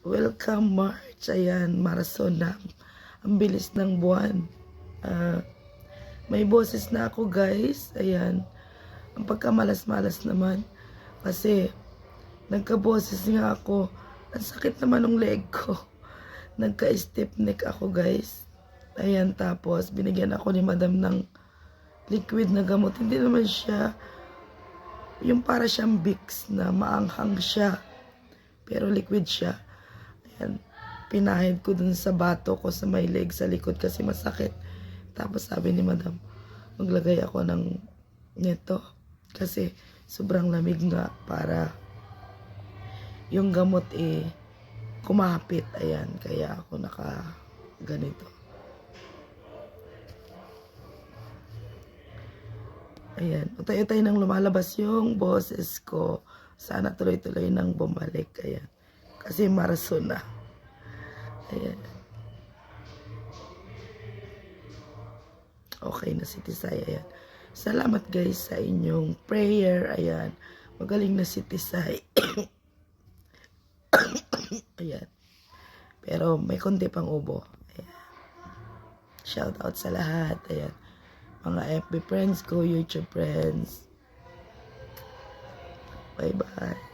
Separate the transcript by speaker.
Speaker 1: Welcome March. Ayan, marathon na. Ang bilis ng buwan. May boses na ako guys. Ayan. Ang pagkamalas-malas naman. Kasi nagka-boses nga ako. Ang sakit naman ng leg ko. Nagka-stiff neck ako guys. Ayan, tapos binigyan ako ni madam ng liquid na gamot. Hindi naman siya yung para siyang Vicks na maanghang siya. Pero liquid siya. Ayan. Pinahid ko dun sa bato ko sa may leg sa likod kasi masakit. Tapos sabi ni madam, maglagay ako ng neto. Kasi sobrang lamig nga para yung gamot kumapit. Ayan. Kaya ako naka ganito. Ayan, utay-utay nang lumalabas yung boses ko. Sana tuloy-tuloy nang bumalik. Ayan, kasi marathon na. Ayan. Okay na si Tisay. Ayan. Salamat guys sa inyong prayer. Ayan, magaling na si Tisay. Ayan. Pero may konti pang ubo. Ayan. Shout out sa lahat. Ayan. Mga FB friends ko, YouTube friends. Bye-bye.